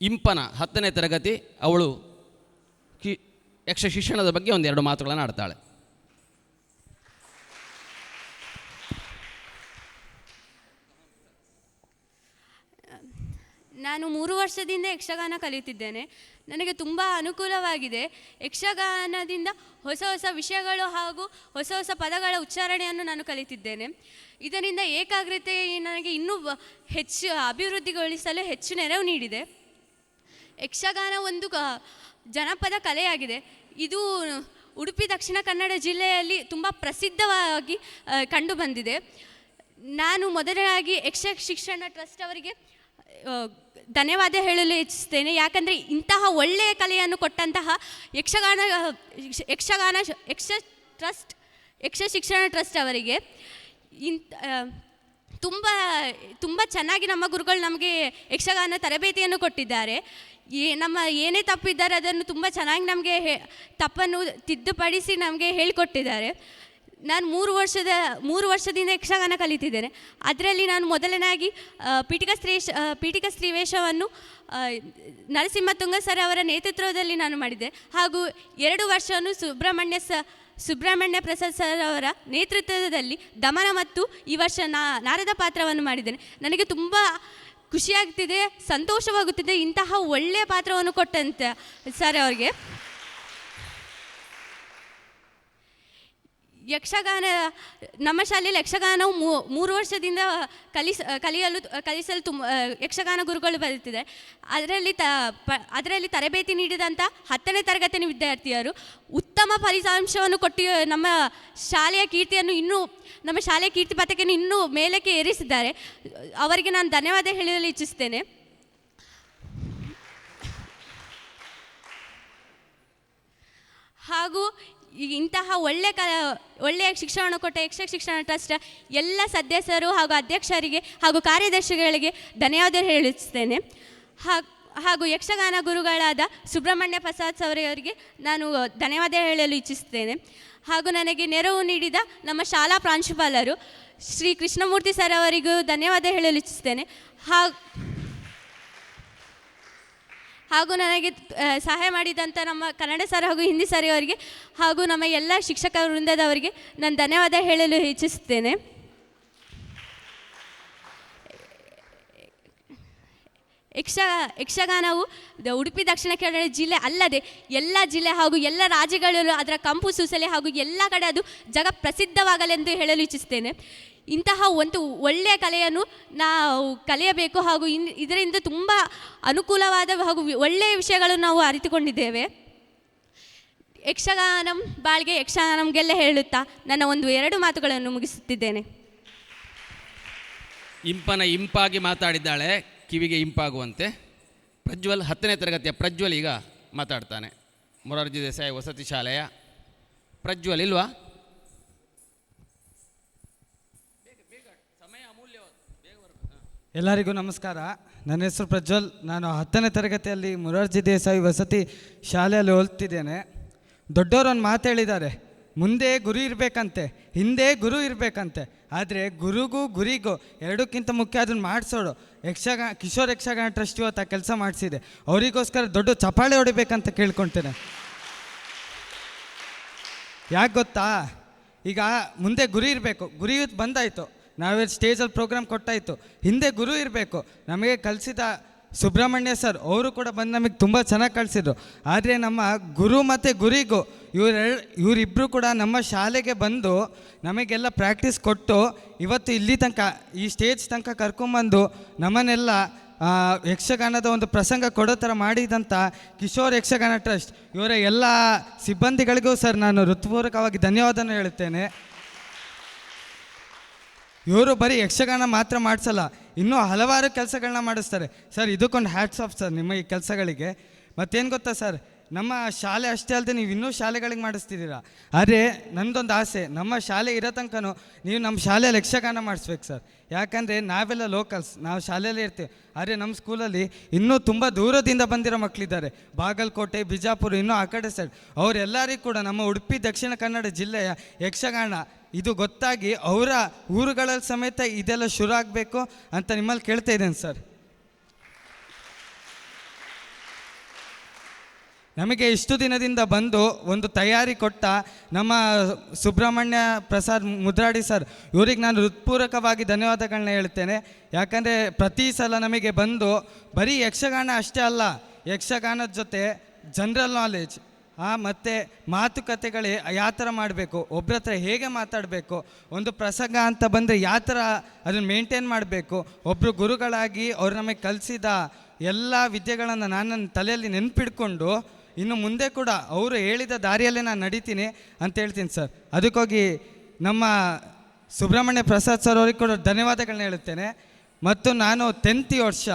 ಇಂಪನ 10ನೇ ತರಗತಿ, ಅವಳು ಯಕ್ಷ ಶಿಕ್ಷಣದ ಬಗ್ಗೆ ಒಂದೆರಡು ಮಾತುಗಳನ್ನು ಆಡ್ತಾಳೆ. ನಾನು 3 ವರ್ಷದಿಂದ ಯಕ್ಷಗಾನ ಕಲಿಯುತ್ತಿದ್ದೇನೆ. ನನಗೆ ತುಂಬ ಅನುಕೂಲವಾಗಿದೆ. ಯಕ್ಷಗಾನದಿಂದ ಹೊಸ ಹೊಸ ವಿಷಯಗಳು ಹಾಗೂ ಹೊಸ ಹೊಸ ಪದಗಳ ಉಚ್ಚಾರಣೆಯನ್ನು ನಾನು ಕಲಿತಿದ್ದೇನೆ. ಇದರಿಂದ ಏಕಾಗ್ರತೆ ನನಗೆ ಇನ್ನೂ ಹೆಚ್ಚು ಅಭಿವೃದ್ಧಿಗೊಳಿಸಲು ಹೆಚ್ಚು ನೆರವು ನೀಡಿದೆ. ಯಕ್ಷಗಾನ ಒಂದು ಜನಪದ ಕಲೆಯಾಗಿದೆ. ಇದು ಉಡುಪಿ ದಕ್ಷಿಣ ಕನ್ನಡ ಜಿಲ್ಲೆಯಲ್ಲಿ ತುಂಬ ಪ್ರಸಿದ್ಧವಾಗಿ ಕಂಡುಬಂದಿದೆ. ನಾನು ಮೊದಲಾಗಿ ಯಕ್ಷ ಶಿಕ್ಷಣ ಟ್ರಸ್ಟ್ ಅವರಿಗೆ ಧನ್ಯವಾದ ಹೇಳಲು ಇಚ್ಛಿಸ್ತೇನೆ. ಯಾಕಂದರೆ ಇಂತಹ ಒಳ್ಳೆಯ ಕಲೆಯನ್ನು ಕೊಟ್ಟಂತಹ ಯಕ್ಷ ಶಿಕ್ಷಣ ಟ್ರಸ್ಟ್ ಅವರಿಗೆ ತುಂಬ ಚೆನ್ನಾಗಿ ನಮ್ಮ ಗುರುಗಳು ನಮಗೆ ಯಕ್ಷಗಾನ ತರಬೇತಿಯನ್ನು ಕೊಟ್ಟಿದ್ದಾರೆ. ನಮ್ಮ ಏನೇ ತಪ್ಪಿದ್ದಾರೆ ಅದನ್ನು ತುಂಬ ಚೆನ್ನಾಗಿ ನಮಗೆ ತಪ್ಪನ್ನು ತಿದ್ದುಪಡಿಸಿ ನಮಗೆ ಹೇಳಿಕೊಟ್ಟಿದ್ದಾರೆ. ನಾನು 3 ವರ್ಷದಿಂದ ಯಕ್ಷಗಾನ ಕಲಿತಿದ್ದೇನೆ. ಅದರಲ್ಲಿ ನಾನು ಮೊದಲನಾಗಿ ಪೀಠಿಕ ಸ್ತ್ರೀವೇಷವನ್ನು ನರಸಿಂಹ ತುಂಗ ಸರ್ ಅವರ ನೇತೃತ್ವದಲ್ಲಿ ನಾನು ಮಾಡಿದ್ದೆ. ಹಾಗೂ 2 ವರ್ಷವನ್ನು ಸುಬ್ರಹ್ಮಣ್ಯ ಪ್ರಸಾದ್ ಸರ್ ಅವರ ನೇತೃತ್ವದಲ್ಲಿ ದಮನ ಮತ್ತು ಈ ವರ್ಷ ನಾರದ ಪಾತ್ರವನ್ನು ಮಾಡಿದ್ದೇನೆ. ನನಗೆ ತುಂಬ ಖುಷಿಯಾಗ್ತಿದೆ, ಸಂತೋಷವಾಗುತ್ತಿದೆ ಇಂತಹ ಒಳ್ಳೆಯ ಪಾತ್ರವನ್ನು ಕೊಟ್ಟಂತೆ ಸರ್ ಅವರಿಗೆ. ನಮ್ಮ ಶಾಲೆಯಲ್ಲಿ ಯಕ್ಷಗಾನವು 3 ವರ್ಷದಿಂದ ಕಲಿಸಲು ಯಕ್ಷಗಾನ ಗುರುಗಳು ಬರುತ್ತಿದೆ. ಅದರಲ್ಲಿ ತರಬೇತಿ ನೀಡಿದಂಥ 10ನೇ ತರಗತಿಯ ವಿದ್ಯಾರ್ಥಿಯರು ಉತ್ತಮ ಫಲಿತಾಂಶವನ್ನು ಕೊಟ್ಟು ನಮ್ಮ ಶಾಲೆಯ ಕೀರ್ತಿ ಪತಾಕೆಯನ್ನು ಇನ್ನೂ ಮೇಲಕ್ಕೆ ಏರಿಸಿದ್ದಾರೆ. ಅವರಿಗೆ ನಾನು ಧನ್ಯವಾದ ಹೇಳಲು ಇಚ್ಛಿಸ್ತೇನೆ. ಹಾಗೂ ಇಂತಹ ಒಳ್ಳೆಯ ಶಿಕ್ಷಣ ಕೊಟ್ಟ ಯಕ್ಷ ಶಿಕ್ಷಣ ಟ್ರಸ್ಟ್ ಎಲ್ಲ ಸದಸ್ಯರು ಹಾಗೂ ಅಧ್ಯಕ್ಷರಿಗೆ ಹಾಗೂ ಕಾರ್ಯದರ್ಶಿಗಳಿಗೆ ಧನ್ಯವಾದ ಹೇಳಿಸ್ತೇನೆ. ಹಾಗೂ ಯಕ್ಷಗಾನ ಗುರುಗಳಾದ ಸುಬ್ರಹ್ಮಣ್ಯ ಪ್ರಸಾದ್ ಅವರಿಗೆ ನಾನು ಧನ್ಯವಾದ ಹೇಳಲು ಇಚ್ಛಿಸ್ತೇನೆ. ಹಾಗೂ ನನಗೆ ನೆರವು ನೀಡಿದ ನಮ್ಮ ಶಾಲಾ ಪ್ರಾಂಶುಪಾಲರು ಶ್ರೀ ಕೃಷ್ಣಮೂರ್ತಿ ಸರ್ ಅವರಿಗೂ ಧನ್ಯವಾದ ಹೇಳಲು ಇಚ್ಛಿಸ್ತೇನೆ. ಹಾಗೂ ನನಗೆ ಸಹಾಯ ಮಾಡಿದಂಥ ನಮ್ಮ ಕನ್ನಡ ಸರ್ ಹಾಗೂ ಹಿಂದಿ ಸರ್ ಅವರಿಗೆ ಹಾಗೂ ನಮ್ಮ ಎಲ್ಲ ಶಿಕ್ಷಕ ವೃಂದದವರಿಗೆ ನಾನು ಧನ್ಯವಾದ ಹೇಳಲು ಇಚ್ಛಿಸುತ್ತೇನೆ. ಯಕ್ಷಗಾನವು ಉಡುಪಿ ದಕ್ಷಿಣ ಕನ್ನಡ ಜಿಲ್ಲೆ ಅಲ್ಲದೆ ಎಲ್ಲ ಜಿಲ್ಲೆ ಹಾಗೂ ಎಲ್ಲ ರಾಜ್ಯಗಳಲ್ಲೂ ಅದರ ಕಂಪು ಸೂಸಲೆ ಹಾಗೂ ಎಲ್ಲ ಕಡೆ ಅದು ಪ್ರಸಿದ್ಧವಾಗಲೆಂದು ಹೇಳಲು ಇಚ್ಛಿಸ್ತೇನೆ. ಇಂತಹ ಒಂದು ಒಳ್ಳೆಯ ಕಲೆಯನ್ನು ನಾವು ಕಲಿಯಬೇಕು ಹಾಗೂ ಇದರಿಂದ ತುಂಬ ಅನುಕೂಲವಾದ ಹಾಗೂ ಒಳ್ಳೆಯ ವಿಷಯಗಳನ್ನು ನಾವು ಅರಿತುಕೊಂಡಿದ್ದೇವೆ. ಯಕ್ಷಗಾನಂ ಬಾಳ್ಗೆ ಯಕ್ಷಗಾನಂಗೆಲ್ಲ ಹೇಳುತ್ತಾ ನನ್ನ 2 ಮಾತುಗಳನ್ನು ಮುಗಿಸುತ್ತಿದ್ದೇನೆ. ಇಂಪಾಗಿ ಮಾತಾಡಿದ್ದಾಳೆ, ಕಿವಿಗೆ ಇಂಪಾಗುವಂತೆ. ಪ್ರಜ್ವಲ್ 10ನೇ ತರಗತಿಯ ಪ್ರಜ್ವಲ್ ಈಗ ಮಾತಾಡ್ತಾನೆ. ಮೊರಾರ್ಜಿ ದೇಸಾಯಿ ವಸತಿ ಶಾಲೆಯ ಪ್ರಜ್ವಲ್ ಇಲ್ವಾ? ಎಲ್ಲರಿಗೂ ನಮಸ್ಕಾರ. ನನ್ನ ಹೆಸರು ಪ್ರಜ್ವಲ್. ನಾನು 10ನೇ ತರಗತಿಯಲ್ಲಿ ಮೊರಾರ್ಜಿ ದೇಸಾಯಿ ವಸತಿ ಶಾಲೆಯಲ್ಲಿ ಓದ್ತಿದ್ದೇನೆ. ದೊಡ್ಡವರೊಂದು ಮಾತು ಹೇಳಿದ್ದಾರೆ, ಮುಂದೆ ಗುರು ಇರಬೇಕಂತೆ, ಹಿಂದೆ ಗುರು ಇರಬೇಕಂತೆ. ಆದರೆ ಗುರಿಗೂ ಎರಡಕ್ಕಿಂತ ಮುಖ್ಯ ಅದನ್ನು ಮಾಡಿಸೋಡು ಕಿಶೋರ್ ಯಕ್ಷಗಾನ ಟ್ರಸ್ಟ್ ಇವತ್ತು ಆ ಕೆಲಸ ಮಾಡಿಸಿದೆ. ಅವರಿಗೋಸ್ಕರ ದೊಡ್ಡ ಚಪ್ಪಾಳೆ ಹೊಡಿಬೇಕಂತ ಕೇಳ್ಕೊಳ್ತೇನೆ. ಯಾಕೆ ಗೊತ್ತಾ, ಈಗ ಮುಂದೆ ಗುರಿ ಇರಬೇಕು. ಗುರಿ ಬಂದಾಯಿತು, ನಾವೇ ಸ್ಟೇಜಲ್ಲಿ ಪ್ರೋಗ್ರಾಮ್ ಕೊಟ್ಟಾಯಿತು. ಹಿಂದೆ ಗುರು ಇರಬೇಕು. ನಮಗೆ ಕಲಿಸಿದ ಸುಬ್ರಹ್ಮಣ್ಯ ಸರ್ ಅವರು ಕೂಡ ಬಂದು ನಮಗೆ ತುಂಬ ಚೆನ್ನಾಗಿ ಕಲಿಸಿದ್ರು. ಆದರೆ ನಮ್ಮ ಗುರು ಮತ್ತು ಗುರಿಗೂ ಇವರಿಬ್ಬರು ಕೂಡ ನಮ್ಮ ಶಾಲೆಗೆ ಬಂದು ನಮಗೆಲ್ಲ ಪ್ರಾಕ್ಟೀಸ್ ಕೊಟ್ಟು ಇವತ್ತು ಇಲ್ಲಿ ತನಕ ಈ ಸ್ಟೇಜ್ ತನಕ ಕರ್ಕೊಂಬಂದು ನಮ್ಮನ್ನೆಲ್ಲ ಯಕ್ಷಗಾನದ ಒಂದು ಪ್ರಸಂಗ ಕೊಡೋ ಥರ ಮಾಡಿದಂಥ ಕಿಶೋರ್ ಯಕ್ಷಗಾನ ಟ್ರಸ್ಟ್ ಇವರ ಎಲ್ಲ ಸಿಬ್ಬಂದಿಗಳಿಗೂ ಸರ್ ನಾನು ಹೃತ್ಪೂರ್ವಕವಾಗಿ ಧನ್ಯವಾದನ ಹೇಳುತ್ತೇನೆ. ಇವರು ಬರೀ ಯಕ್ಷಗಾನ ಮಾತ್ರ ಮಾಡಿಸಲ್ಲ, ಇನ್ನೂ ಹಲವಾರು ಕೆಲಸಗಳನ್ನ ಮಾಡಿಸ್ತಾರೆ ಸರ್. ಇದಕ್ಕೊಂದು ಹ್ಯಾಟ್ಸ್ ಆಫ್ ಸರ್ ನಿಮ್ಮ ಈ ಕೆಲಸಗಳಿಗೆ. ಮತ್ತೇನು ಗೊತ್ತಾ ಸರ್, ನಮ್ಮ ಶಾಲೆ ಅಷ್ಟೇ ಅಲ್ಲದೆ ನೀವು ಇನ್ನೂ ಶಾಲೆಗಳಿಗೆ ಮಾಡಿಸ್ತಿದ್ದೀರಾ. ಆದರೆ ನನ್ನದೊಂದು ಆಸೆ, ನಮ್ಮ ಶಾಲೆ ಇರೋ ತನಕನೂ ನೀವು ನಮ್ಮ ಶಾಲೆಯಲ್ಲಿ ಯಕ್ಷಗಾನ ಮಾಡಿಸ್ಬೇಕು ಸರ್. ಯಾಕಂದರೆ ನಾವೆಲ್ಲ ಲೋಕಲ್ಸ್, ನಾವು ಶಾಲೆಯಲ್ಲೇ ಇರ್ತೀವಿ. ಆದರೆ ನಮ್ಮ ಸ್ಕೂಲಲ್ಲಿ ಇನ್ನೂ ತುಂಬ ದೂರದಿಂದ ಬಂದಿರೋ ಮಕ್ಕಳಿದ್ದಾರೆ, ಬಾಗಲಕೋಟೆ, ಬಿಜಾಪುರ, ಇನ್ನೂ ಆ ಕಡೆ ಸೈಡ್. ಅವರೆಲ್ಲರಿಗೂ ಕೂಡ ನಮ್ಮ ಉಡುಪಿ ದಕ್ಷಿಣ ಕನ್ನಡ ಜಿಲ್ಲೆಯ ಯಕ್ಷಗಾನ ಇದು ಗೊತ್ತಾಗಿ ಅವರ ಊರುಗಳಲ್ಲಿ ಸಮೇತ ಇದೆಲ್ಲ ಶುರು ಆಗಬೇಕು ಅಂತ ನಿಮ್ಮಲ್ಲಿ ಕೇಳ್ತಾ ಇದ್ದೇನೆ ಸರ್. ನಮಗೆ ಇಷ್ಟು ದಿನದಿಂದ ಬಂದು ಒಂದು ತಯಾರಿ ಕೊಟ್ಟ ನಮ್ಮ ಸುಬ್ರಹ್ಮಣ್ಯ ಪ್ರಸಾದ್ ಮುದ್ರಾಡಿ ಸರ್, ಇವ್ರಿಗೆ ನಾನು ಹೃತ್ಪೂರ್ವಕವಾಗಿ ಧನ್ಯವಾದಗಳನ್ನ ಹೇಳ್ತೇನೆ. ಯಾಕಂದರೆ ಪ್ರತಿ ಸಲ ನಮಗೆ ಬಂದು ಬರೀ ಯಕ್ಷಗಾನ ಅಷ್ಟೇ ಅಲ್ಲ, ಯಕ್ಷಗಾನದ ಜೊತೆ ಜನರಲ್ ನಾಲೆಜ್ ಮತ್ತು ಮಾತುಕತೆಗಳೇ ಯಾವ ಥರ ಮಾಡಬೇಕು, ಒಬ್ಬರ ಹತ್ರ ಹೇಗೆ ಮಾತಾಡಬೇಕು, ಒಂದು ಪ್ರಸಂಗ ಅಂತ ಬಂದರೆ ಯಾವ ಥರ ಅದನ್ನು ಮೇಂಟೈನ್ ಮಾಡಬೇಕು, ಒಬ್ಬರು ಗುರುಗಳಾಗಿ ಅವ್ರು ನಮಗೆ ಕಲಿಸಿದ ಎಲ್ಲ ವಿದ್ಯೆಗಳನ್ನು ನಾನು ನನ್ನ ತಲೆಯಲ್ಲಿ ನೆನಪಿಡ್ಕೊಂಡು ಇನ್ನು ಮುಂದೆ ಕೂಡ ಅವರು ಹೇಳಿದ ದಾರಿಯಲ್ಲೇ ನಾನು ನಡೀತೀನಿ ಅಂತ ಹೇಳ್ತೀನಿ ಸರ್. ಅದಕ್ಕೋಗಿ ನಮ್ಮ ಸುಬ್ರಹ್ಮಣ್ಯ ಪ್ರಸಾದ್ ಸರ್ ಅವ್ರಿಗೆ ಕೂಡ ಧನ್ಯವಾದಗಳನ್ನ ಹೇಳುತ್ತೇನೆ. ಮತ್ತು ನಾನು 10th ವರ್ಷ,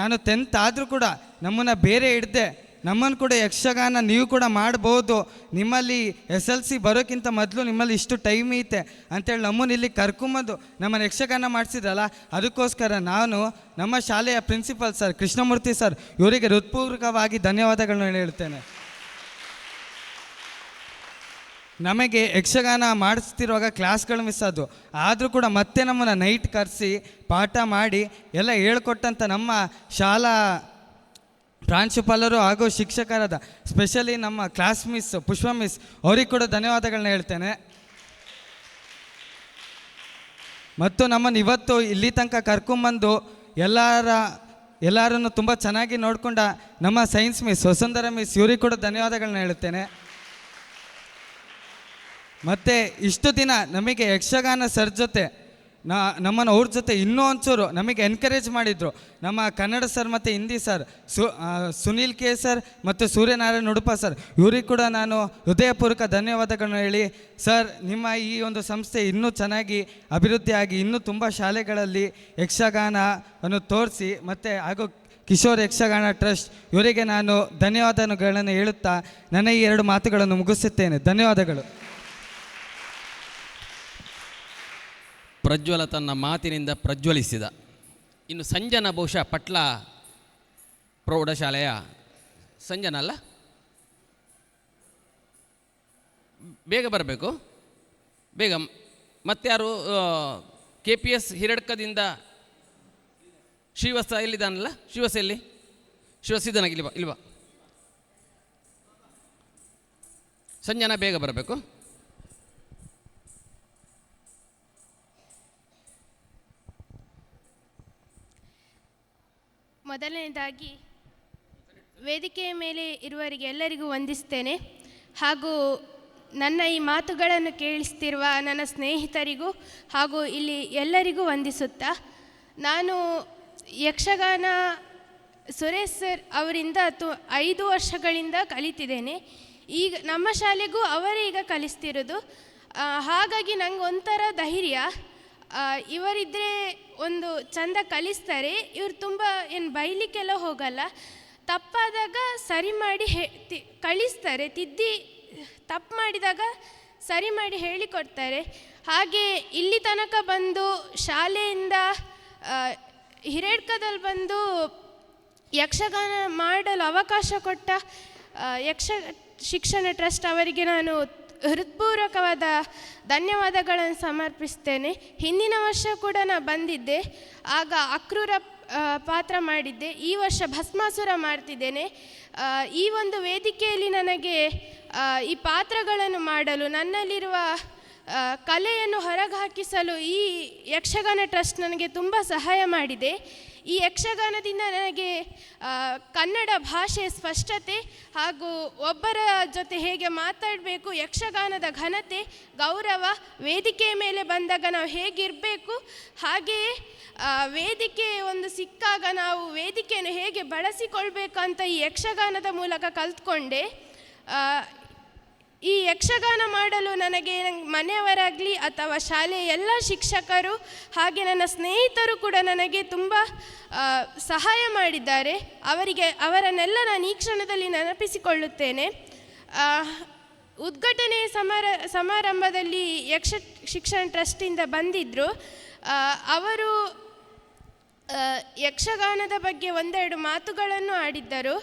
ನಾನು 10th ಆದರೂ ಕೂಡ ನಮ್ಮನ್ನು ಬೇರೆ ಹಿಡ್ದೆ, ನಮ್ಮನ್ನು ಕೂಡ ಯಕ್ಷಗಾನ ನೀವು ಕೂಡ ಮಾಡ್ಬೋದು, ನಿಮ್ಮಲ್ಲಿ SLC ಬರೋಕ್ಕಿಂತ ಮೊದಲು ನಿಮ್ಮಲ್ಲಿ ಇಷ್ಟು ಟೈಮ್ ಐತೆ ಅಂತೇಳಿ ನಮ್ಮನ್ನು ಇಲ್ಲಿ ಕರ್ಕೊಂಬಂದು ನಮ್ಮನ್ನು ಯಕ್ಷಗಾನ ಮಾಡಿಸಿದ್ರಲ್ಲ, ಅದಕ್ಕೋಸ್ಕರ ನಾನು ನಮ್ಮ ಶಾಲೆಯ ಪ್ರಿನ್ಸಿಪಲ್ ಸರ್ ಕೃಷ್ಣಮೂರ್ತಿ ಸರ್ ಇವರಿಗೆ ಹೃತ್ಪೂರ್ವಕವಾಗಿ ಧನ್ಯವಾದಗಳನ್ನ ಹೇಳ್ತೇನೆ. ನಮಗೆ ಯಕ್ಷಗಾನ ಮಾಡಿಸ್ತಿರುವಾಗ ಕ್ಲಾಸ್ಗಳು ಮಿಸ್ ಆದವು, ಆದರೂ ಕೂಡ ಮತ್ತೆ ನಮ್ಮನ್ನು ನೈಟ್ ಕರೆಸಿ ಪಾಠ ಮಾಡಿ ಎಲ್ಲ ಹೇಳ್ಕೊಟ್ಟಂಥ ನಮ್ಮ ಶಾಲಾ ಪ್ರಾಂಶುಪಾಲರು ಹಾಗೂ ಶಿಕ್ಷಕರಾದ ಸ್ಪೆಷಲಿ ನಮ್ಮ ಕ್ಲಾಸ್ ಮಿಸ್ ಪುಷ್ಪ ಮಿಸ್ ಅವ್ರಿಗೆ ಕೂಡ ಧನ್ಯವಾದಗಳನ್ನ ಹೇಳ್ತೇನೆ. ಮತ್ತು ನಮ್ಮನ್ನು ಇವತ್ತು ಇಲ್ಲಿ ತನಕ ಕರ್ಕೊಂಬಂದು ಎಲ್ಲರನ್ನು ತುಂಬ ಚೆನ್ನಾಗಿ ನೋಡಿಕೊಂಡ ನಮ್ಮ ಸೈನ್ಸ್ ಮಿಸ್ ವಸುಂಧರಾ ಮಿಸ್ ಇವ್ರಿಗೆ ಕೂಡ ಧನ್ಯವಾದಗಳನ್ನ ಹೇಳ್ತೇನೆ. ಮತ್ತು ಇಷ್ಟು ದಿನ ನಮಗೆ ಯಕ್ಷಗಾನ ಸರ್ ಜೊತೆ ನಮ್ಮನ್ನು ಅವ್ರ ಜೊತೆ ಇನ್ನೂ ಒಂಚೂರು ನಮಗೆ ಎನ್ಕರೇಜ್ ಮಾಡಿದರು ನಮ್ಮ ಕನ್ನಡ ಸರ್ ಮತ್ತು Hindi sir Sunil K sir ಮತ್ತು ಸೂರ್ಯನಾರಾಯಣ ಉಡುಪ ಸರ್, ಇವ್ರಿಗೆ ಕೂಡ ನಾನು ಹೃದಯಪೂರ್ವಕ ಧನ್ಯವಾದಗಳನ್ನ ಹೇಳಿ, ಸರ್ ನಿಮ್ಮ ಈ ಒಂದು ಸಂಸ್ಥೆ ಇನ್ನೂ ಚೆನ್ನಾಗಿ ಅಭಿವೃದ್ಧಿಯಾಗಿ ಇನ್ನೂ ತುಂಬ ಶಾಲೆಗಳಲ್ಲಿ ಯಕ್ಷಗಾನವನ್ನು ತೋರಿಸಿ ಮತ್ತು ಹಾಗೂ ಕಿಶೋರ್ ಯಕ್ಷಗಾನ ಟ್ರಸ್ಟ್ ಇವರಿಗೆ ನಾನು ಧನ್ಯವಾದಗಳನ್ನು ಹೇಳುತ್ತಾ ನನ್ನ ಈ 2 ಮಾತುಗಳನ್ನು ಮುಗಿಸುತ್ತೇನೆ. ಧನ್ಯವಾದಗಳು. ಪ್ರಜ್ವಲ ತನ್ನ ಮಾತಿನಿಂದ ಪ್ರಜ್ವಲಿಸಿದ. ಇನ್ನು ಸಂಜನ ಬಹುಶಃ ಪಟ್ಲ ಪ್ರೌಢಶಾಲೆಯ ಸಂಜನ ಅಲ್ಲ, ಬೇಗ ಬರಬೇಕು, ಬೇಗ. ಮತ್ತಾರು KPS ಹಿರಡ್ಕದಿಂದ ಶ್ರೀವತ್ಸ ಎಲ್ಲಿದ್ದಾನಲ್ಲ, ಶ್ರೀವತ್ಸ ಎಲ್ಲಿ, ಶ್ರೀವತ್ಸ ಇದ್ದಾನಾಗಿ ಇಲ್ವಾ? ಸಂಜನ ಬೇಗ ಬರಬೇಕು. ಮೊದಲನೇದಾಗಿ ವೇದಿಕೆಯ ಮೇಲೆ ಇರುವವರಿಗೆ ಎಲ್ಲರಿಗೂ ವಂದಿಸ್ತೇನೆ, ಹಾಗೂ ನನ್ನ ಈ ಮಾತುಗಳನ್ನು ಕೇಳಿಸ್ತಿರುವ ನನ್ನ ಸ್ನೇಹಿತರಿಗೂ ಹಾಗೂ ಇಲ್ಲಿ ಎಲ್ಲರಿಗೂ ವಂದಿಸುತ್ತಾ, ನಾನು ಯಕ್ಷಗಾನ ಸುರೇಶ್ ಸರ್ ಅವರಿಂದ 5 ವರ್ಷಗಳಿಂದ ಕಲಿತಿದ್ದೇನೆ. ಈಗ ನಮ್ಮ ಶಾಲೆಗೂ ಅವರೇ ಈಗ ಕಲಿಸ್ತಿರೋದು. ಹಾಗಾಗಿ ನಂಗೆ ಒಂಥರ ಧೈರ್ಯ, ಇವರಿದ್ದರೆ ಒಂದು ಚಂದ ಕಲಿಸ್ತಾರೆ, ಇವ್ರು ತುಂಬ ಏನು ಬೈಲಿಕ್ಕೆಲ್ಲ ಹೋಗಲ್ಲ, ತಪ್ಪಾದಾಗ ಸರಿ ಮಾಡಿ ಕಳಿಸ್ತಾರೆ, ತಿದ್ದಿ ತಪ್ಪು ಮಾಡಿದಾಗ ಸರಿ ಮಾಡಿ ಹೇಳಿಕೊಡ್ತಾರೆ. ಹಾಗೆ ಇಲ್ಲಿ ತನಕ ಬಂದು ಶಾಲೆಯಿಂದ ಹಿರೇಡ್ಕದಲ್ಲಿ ಬಂದು ಯಕ್ಷಗಾನ ಮಾಡಲು ಅವಕಾಶ ಕೊಟ್ಟ ಶಿಕ್ಷಣ ಟ್ರಸ್ಟ್ ಅವರಿಗೆ ನಾನು ಹೃತ್ಪೂರ್ವಕವಾದ ಧನ್ಯವಾದಗಳನ್ನು ಸಮರ್ಪಿಸ್ತೇನೆ. ಹಿಂದಿನ ವರ್ಷ ಕೂಡ ನಾನು ಬಂದಿದ್ದೆ, ಆಗ ಅಕ್ರೂರ ಪಾತ್ರ ಮಾಡಿದ್ದೆ. ಈ ವರ್ಷ ಭಸ್ಮಾಸುರ ಮಾಡ್ತಿದ್ದೇನೆ. ಈ ಒಂದು ವೇದಿಕೆಯಲ್ಲಿ ನನಗೆ ಈ ಪಾತ್ರಗಳನ್ನು ಮಾಡಲು, ನನ್ನಲ್ಲಿರುವ ಕಲೆಯನ್ನು ಹೊರಗೆ ಹಾಕಿಸಲು ಈ ಯಕ್ಷಗಾನ ಟ್ರಸ್ಟ್ ನನಗೆ ತುಂಬ ಸಹಾಯ ಮಾಡಿದೆ. ಈ ಯಕ್ಷಗಾನದಿಂದ ನನಗೆ ಕನ್ನಡ ಭಾಷೆಯ ಸ್ಪಷ್ಟತೆ ಹಾಗೂ ಒಬ್ಬರ ಜೊತೆ ಹೇಗೆ ಮಾತಾಡಬೇಕು, ಯಕ್ಷಗಾನದ ಘನತೆ, ಗೌರವ, ವೇದಿಕೆಯ ಮೇಲೆ ಬಂದಾಗ ನಾವು ಹೇಗಿರಬೇಕು, ಹಾಗೆಯೇ ವೇದಿಕೆ ಒಂದು ಸಿಕ್ಕಾಗ ನಾವು ವೇದಿಕೆಯನ್ನು ಹೇಗೆ ಬಳಸಿಕೊಳ್ಬೇಕಂತ ಈ ಯಕ್ಷಗಾನದ ಮೂಲಕ ಕಲ್ತ್ಕೊಂಡೆ. ಈ ಯಕ್ಷಗಾನ ಮಾಡಲು ನನಗೆ ಮನೆಯವರಾಗಲಿ ಅಥವಾ ಶಾಲೆಯ ಎಲ್ಲ ಶಿಕ್ಷಕರು ಹಾಗೆ ನನ್ನ ಸ್ನೇಹಿತರು ಕೂಡ ನನಗೆ ತುಂಬ ಸಹಾಯ ಮಾಡಿದ್ದಾರೆ. ಅವರನ್ನೆಲ್ಲ ನಾನು ಈ ಕ್ಷಣದಲ್ಲಿ ನೆನಪಿಸಿಕೊಳ್ಳುತ್ತೇನೆ. ಉದ್ಘಾಟನೆ ಸಮಾರಂಭದಲ್ಲಿ ಶಿಕ್ಷಣ ಟ್ರಸ್ಟಿಂದ ಬಂದಿದ್ದರು. ಅವರು ಯಕ್ಷಗಾನದ ಬಗ್ಗೆ 1-2 ಮಾತುಗಳನ್ನು ಆಡಿದ್ದರು.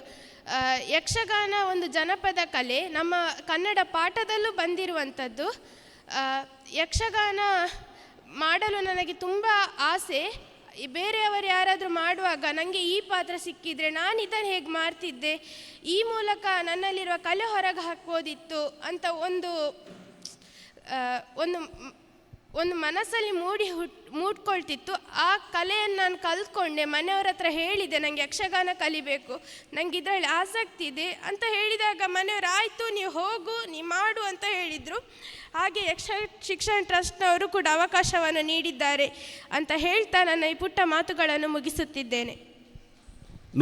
ಯಕ್ಷಗಾನ ಒಂದು ಜನಪದ ಕಲೆ, ನಮ್ಮ ಕನ್ನಡ ಪಾಠದಲ್ಲೂ ಬಂದಿರುವಂಥದ್ದು. ಯಕ್ಷಗಾನ ಮಾಡಲು ನನಗೆ ತುಂಬ ಆಸೆ. ಬೇರೆಯವರು ಯಾರಾದರೂ ಮಾಡುವಾಗ ನನಗೆ ಈ ಪಾತ್ರ ಸಿಕ್ಕಿದರೆ ನಾನು ಇದನ್ನು ಹೇಗೆ ಮಾಡ್ತಿದ್ದೆ, ಈ ಮೂಲಕ ನನ್ನಲ್ಲಿರುವ ಕಲೆ ಹೊರಗೆ ಹಾಕ್ಬೋದಿತ್ತು ಅಂತ ಒಂದು ಮನಸ್ಸಲ್ಲಿ ಮೂಡ್ಕೊಳ್ತಿತ್ತು. ಆ ಕಲೆಯನ್ನು ನಾನು ಕಲ್ತ್ಕೊಂಡೆ. ಮನೆಯವ್ರ ಹತ್ರ ಹೇಳಿದೆ ನನಗೆ ಯಕ್ಷಗಾನ ಕಲಿಬೇಕು, ನನಗೆ ಇದರಲ್ಲಿ ಆಸಕ್ತಿ ಇದೆ ಅಂತ ಹೇಳಿದಾಗ ಮನೆಯವರು ಆಯಿತು ನೀವು ಹೋಗು ನೀವು ಮಾಡು ಅಂತ ಹೇಳಿದರು. ಹಾಗೆ ಶಿಕ್ಷಣ ಟ್ರಸ್ಟ್ನವರು ಕೂಡ ಅವಕಾಶವನ್ನು ನೀಡಿದ್ದಾರೆ ಅಂತ ಹೇಳ್ತಾ ನನ್ನ ಈ ಪುಟ್ಟ ಮಾತುಗಳನ್ನು ಮುಗಿಸುತ್ತಿದ್ದೇನೆ.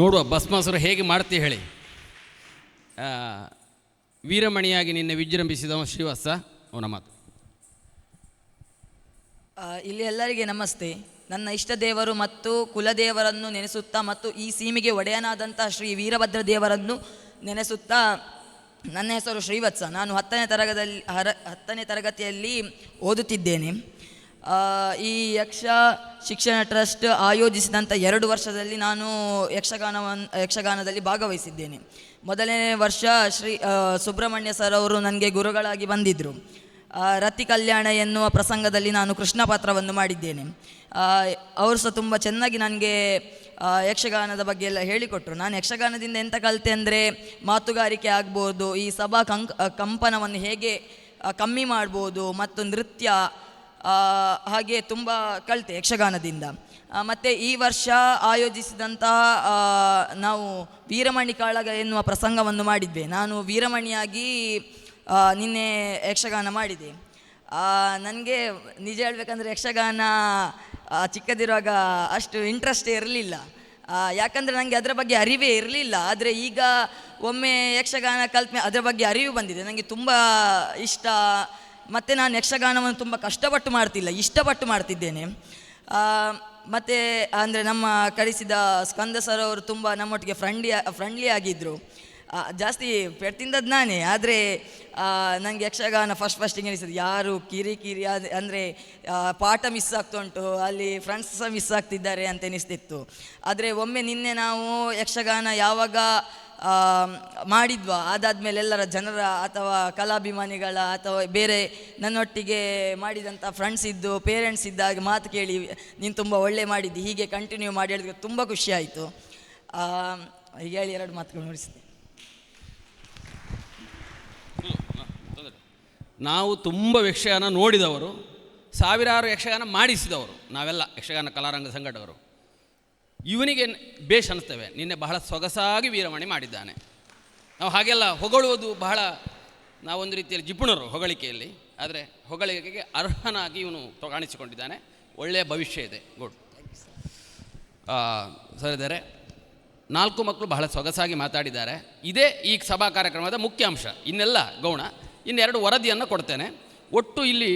ನೋಡುವ ಭಸ್ಮಾಸುರ ಹೇಗೆ ಮಾಡ್ತೀವಿ ಹೇಳಿ. ವೀರಮಣಿಯಾಗಿ ನಿನ್ನೆ ವಿಜೃಂಭಿಸಿದವ ಶ್ರೀವತ್ಸ ಅವನ ಮಾತು. ಇಲ್ಲಿ ಎಲ್ಲರಿಗೆ ನಮಸ್ತೆ. ನನ್ನ ಇಷ್ಟ ದೇವರು ಮತ್ತು ಕುಲದೇವರನ್ನು ನೆನೆಸುತ್ತಾ ಮತ್ತು ಈ ಸೀಮೆಗೆ ಒಡೆಯನಾದಂಥ ಶ್ರೀ ವೀರಭದ್ರ ದೇವರನ್ನು ನೆನೆಸುತ್ತಾ, ನನ್ನ ಹೆಸರು ಶ್ರೀವತ್ಸ. ನಾನು 10ನೇ ತರಗತಿಯಲ್ಲಿ ಓದುತ್ತಿದ್ದೇನೆ. ಈ ಶಿಕ್ಷಣ ಟ್ರಸ್ಟ್ ಆಯೋಜಿಸಿದಂಥ 2 ವರ್ಷದಲ್ಲಿ ನಾನು ಯಕ್ಷಗಾನದಲ್ಲಿ ಭಾಗವಹಿಸಿದ್ದೇನೆ. ಮೊದಲನೇ ವರ್ಷ ಶ್ರೀ ಸುಬ್ರಹ್ಮಣ್ಯ ಸರ್ ಅವರು ನನಗೆ ಗುರುಗಳಾಗಿ ಬಂದಿದ್ದರು. ರತಿ ಕಲ್ಯಾಣ ಎನ್ನುವ ಪ್ರಸಂಗದಲ್ಲಿ ನಾನು ಕೃಷ್ಣ ಪಾತ್ರವನ್ನು ಮಾಡಿದ್ದೇನೆ. ಅವರು ಸಹ ತುಂಬ ಚೆನ್ನಾಗಿ ನನಗೆ ಯಕ್ಷಗಾನದ ಬಗ್ಗೆ ಎಲ್ಲ ಹೇಳಿಕೊಟ್ರು. ನಾನು ಯಕ್ಷಗಾನದಿಂದ ಎಂತ ಕಲಿತೆ ಅಂದರೆ, ಮಾತುಗಾರಿಕೆ ಆಗ್ಬೋದು, ಈ ಸಭಾ ಕಂಪನವನ್ನು ಹೇಗೆ ಕಮ್ಮಿ ಮಾಡ್ಬೋದು, ಮತ್ತು ನೃತ್ಯ, ಹಾಗೆ ತುಂಬ ಕಲಿತೆ ಯಕ್ಷಗಾನದಿಂದ. ಮತ್ತು ಈ ವರ್ಷ ಆಯೋಜಿಸಿದಂತಹ ನಾವು ವೀರಮಣಿ ಕಾಳಗ ಎನ್ನುವ ಪ್ರಸಂಗವನ್ನು ಮಾಡಿದ್ವಿ. ನಾನು ವೀರಮಣಿಯಾಗಿ ನಿನ್ನೆ ಯಕ್ಷಗಾನ ಮಾಡಿದೆ. ನನಗೆ ನಿಜ ಹೇಳಬೇಕಂದ್ರೆ ಯಕ್ಷಗಾನ ಚಿಕ್ಕದಿರುವಾಗ ಅಷ್ಟು ಇಂಟ್ರೆಸ್ಟೇ ಇರಲಿಲ್ಲ. ಯಾಕಂದರೆ ನನಗೆ ಅದರ ಬಗ್ಗೆ ಅರಿವೇ ಇರಲಿಲ್ಲ. ಆದರೆ ಈಗ ಒಮ್ಮೆ ಯಕ್ಷಗಾನ ಕಲ್ತ್ಮೆ ಅದರ ಬಗ್ಗೆ ಅರಿವು ಬಂದಿದೆ. ನನಗೆ ತುಂಬ ಇಷ್ಟ. ಮತ್ತು ನಾನು ಯಕ್ಷಗಾನವನ್ನು ತುಂಬ ಕಷ್ಟಪಟ್ಟು ಮಾಡ್ತಿಲ್ಲ, ಇಷ್ಟಪಟ್ಟು ಮಾಡ್ತಿದ್ದೇನೆ. ಮತ್ತು ಅಂದರೆ ನಮ್ಮ ಕಳಿಸಿದ ಸ್ಕಂದ ಸರ್ ಅವರು ತುಂಬ ನಮ್ಮೊಟ್ಟಿಗೆ ಫ್ರೆಂಡ್ಲಿ ಆಗಿದ್ದರು. ಜಾಸ್ತಿ ಪೆಡ್ತಿಂದದ್ದು ನಾನೇ. ಆದರೆ ನನಗೆ ಯಕ್ಷಗಾನ ಫಸ್ಟಿಗೆ ಅನಿಸ್ತದೆ, ಯಾರು ಕಿರಿಕಿರಿ ಅಂದರೆ ಪಾಠ ಮಿಸ್ ಆಗ್ತಾ ಉಂಟು, ಅಲ್ಲಿ ಫ್ರೆಂಡ್ಸ್ ಸಹ ಮಿಸ್ ಆಗ್ತಿದ್ದಾರೆ ಅಂತ ಎನಿಸ್ತಿತ್ತು. ಆದರೆ ಒಮ್ಮೆ ನಿನ್ನೆ ನಾವು ಯಕ್ಷಗಾನ ಯಾವಾಗ ಮಾಡಿದ್ವಾ, ಅದಾದಮೇಲೆ ಎಲ್ಲರ ಜನರ ಅಥವಾ ಕಲಾಭಿಮಾನಿಗಳ ಅಥವಾ ಬೇರೆ ನನ್ನೊಟ್ಟಿಗೆ ಮಾಡಿದಂಥ ಫ್ರೆಂಡ್ಸ್ ಇದ್ದು ಪೇರೆಂಟ್ಸ್ ಇದ್ದಾಗ ಮಾತು ಕೇಳಿ ನೀನು ತುಂಬ ಒಳ್ಳೆ ಮಾಡಿದ್ದಿ, ಹೀಗೆ ಕಂಟಿನ್ಯೂ ಮಾಡಿ ಹೇಳಿದ್ರೆ ತುಂಬ ಖುಷಿ ಆಯಿತು. ಹೀಗೆ ಹೇಳಿ 2 ಮಾತುಗಳು ನೋಡಿಸಿದೆ. ನಾವು ತುಂಬ ಯಕ್ಷಗಾನ ನೋಡಿದವರು, ಸಾವಿರಾರು ಯಕ್ಷಗಾನ ಮಾಡಿಸಿದವರು ನಾವೆಲ್ಲ ಯಕ್ಷಗಾನ ಕಲಾರಂಗ ಸಂಘಟಕರು. ಇವನಿಗೆ ಬೇಷ್ ಅನ್ನಿಸ್ತೇವೆ. ನಿನ್ನೆ ಬಹಳ ಸೊಗಸಾಗಿ ವೀರಮಣಿ ಮಾಡಿದ್ದಾನೆ. ನಾವು ಹಾಗೆಲ್ಲ ಹೊಗಳುವುದು ಬಹಳ, ನಾವೊಂದು ರೀತಿಯಲ್ಲಿ ಜಿಪುಣರು ಹೊಗಳಿಕೆಯಲ್ಲಿ. ಆದರೆ ಹೊಗಳಿಕೆಗೆ ಅರ್ಹನಾಗಿ ಇವನು ಕಾಣಿಸಿಕೊಂಡಿದ್ದಾನೆ. ಒಳ್ಳೆಯ ಭವಿಷ್ಯ ಇದೆ. ಗುಡ್. ಸರಿದರೆ 4 ಮಕ್ಕಳು ಬಹಳ ಸೊಗಸಾಗಿ ಮಾತಾಡಿದ್ದಾರೆ. ಇದೇ ಈ ಸಭಾ ಕಾರ್ಯಕ್ರಮದ ಮುಖ್ಯ ಅಂಶ. ಇನ್ನೆಲ್ಲ ಗೌಣ. 2 ವರದಿಯನ್ನು ಕೊಡ್ತೇನೆ. ಒಟ್ಟು ಇಲ್ಲಿ